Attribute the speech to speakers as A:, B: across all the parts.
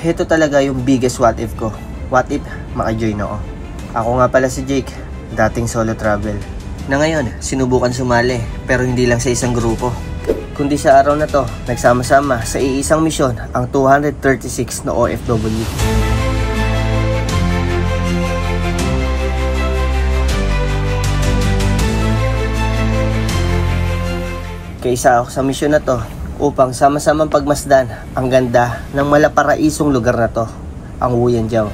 A: Heto talaga yung biggest what if ko. What if maka-join ako? Ako nga pala si Jake, dating solo travel. Na ngayon, sinubukan sumali, pero hindi lang sa isang grupo. Kundi sa araw na to, nagsama-sama sa iisang misyon ang 236 na OFW. Kaisa ako sa misyon na to upang sama-samang pagmasdan ang ganda ng malaparaisong lugar na to, ang Wuyanjiao.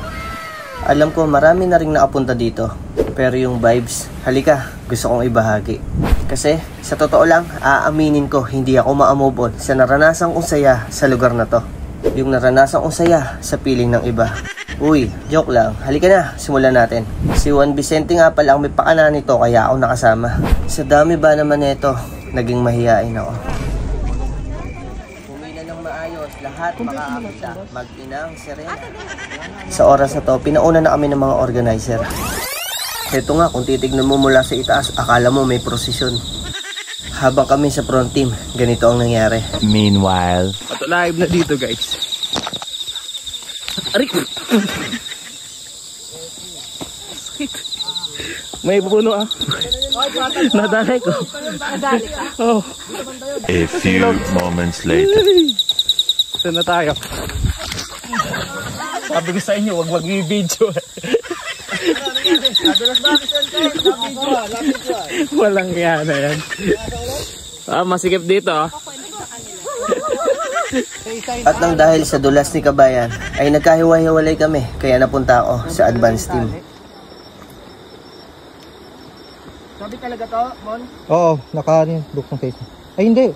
A: Alam ko marami na rin nakapunta dito, pero yung vibes, halika, gusto kong ibahagi. Kasi sa totoo lang, aaminin ko hindi ako ma-move on sa naranasan kong saya sa lugar na to. Yung naranasan kong saya sa piling ng iba. Uy, joke lang, halika na, simulan natin. Si Juan Vicente nga pala ang may pakana nito kaya ako nakasama. Sa dami ba naman nito, naging mahihain ako. Humila ng maayos, lahat makakakita, mag-inang sirena. Sa oras na to, pinauna na kami ng mga organizer. Ito nga, kung titignan mo mula sa itaas, akala mo may prosesyon. Habang kami sa front team, ganito ang nangyari.
B: Meanwhile, live na dito guys. Arik! May puno ah. Nadalay ko. Oh.
C: A few moments later.
B: Saan na tayo? Sabi ko sa inyo, wag i-video. Walang yan na yan. Masikip dito ah.
A: At nang dahil sa dulas ni Kabayan, ay nagkahiwa-hiwalay kami, kaya napunta ako sa advance team.
D: Sabi talaga to, Mon?
E: Oo, naka-book ng face. Ay, hindi.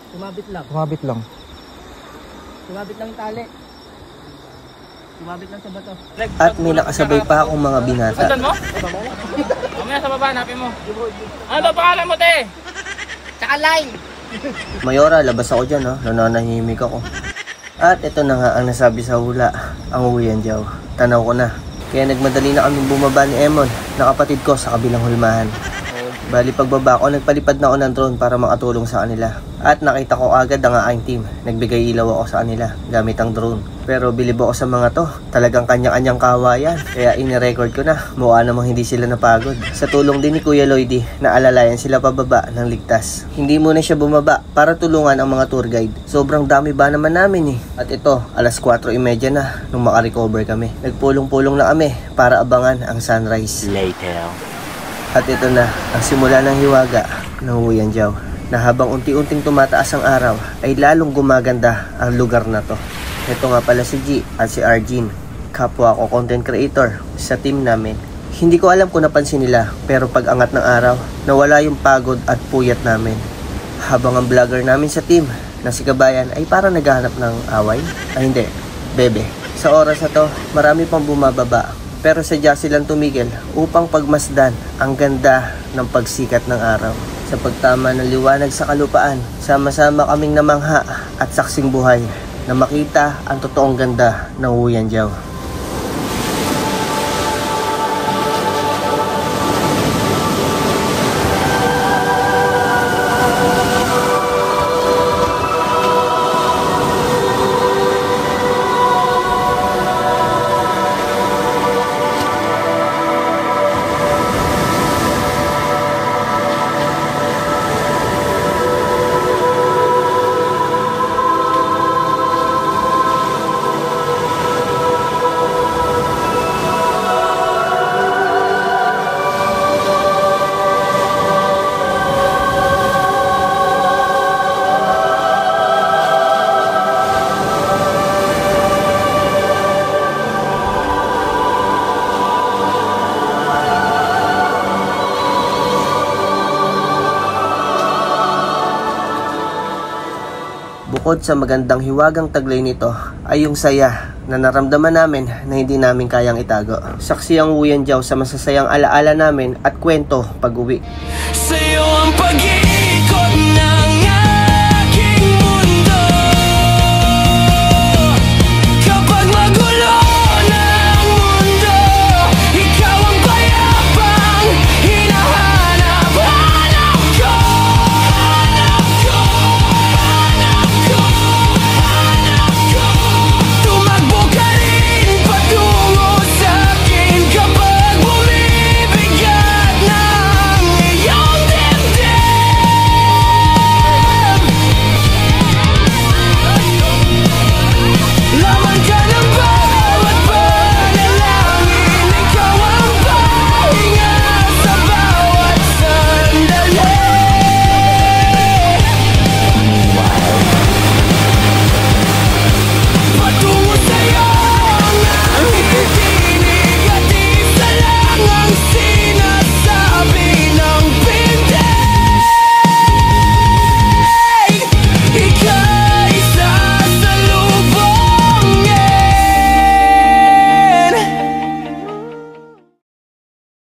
D: Sumabit lang.
E: Sumabit lang.
D: Sumabit lang yung tali. Sumabit lang sa bato.
A: At may nakasabay pa akong mga binata.
B: Saan mo? Mamaya sa baba, hanapin mo. Ano daw pangalan mo, te?
D: Tsaka line.
A: Mayora, labas ako dyan, no? Nananahimik ako. At ito na nga ang nasabi sa hula, ang Wuyanjiao. Tanaw ko na. Kaya nagmadali na kaming bumaba ni Emon, na kapatid ko sa kabilang hulmahan. Bali pagbaba ko, nagpalipad na ako ng drone para makatulong sa kanila. At nakita ko agad ang aking team. Nagbigay ilaw ako sa kanila gamit ang drone. Pero bilib ako sa mga to, talagang kanya-kanyang kawayan. Kaya inirecord ko na, mukha namang hindi sila napagod. Sa tulong din ni Kuya Lloydie, naalalayan sila pababa ng ligtas. Hindi muna siya bumaba para tulungan ang mga tour guide. Sobrang dami ba naman namin eh. At ito, alas 4:30 na nung makarecover kami. Nagpulong-pulong na kami para abangan ang sunrise.
B: Later.
A: At ito na ang simula ng hiwaga ng Wuyanjiao, na habang unti-unting tumataas ang araw ay lalong gumaganda ang lugar na to. Ito nga pala si G at si Arjin, kapwa ko content creator sa team namin. Hindi ko alam kung napansin nila, pero pag angat ng araw, nawala yung pagod at puyat namin. Habang ang vlogger namin sa team na si Kabayan ay parang naghahanap ng away. Ay hindi, bebe. Sa oras na to, marami pang bumababa. Pero sadya silang tumigil upang pagmasdan ang ganda ng pagsikat ng araw. Sa pagtama ng liwanag sa kalupaan, sama-sama kaming namangha at saksing buhay na makita ang totoong ganda ng Wuyanjiao. Bukod sa magandang hiwagang taglay nito ay yung saya na naramdaman namin na hindi namin kayang itago. Saksi ang Wuyanjiao sa masasayang alaala namin at kwento pag-uwi.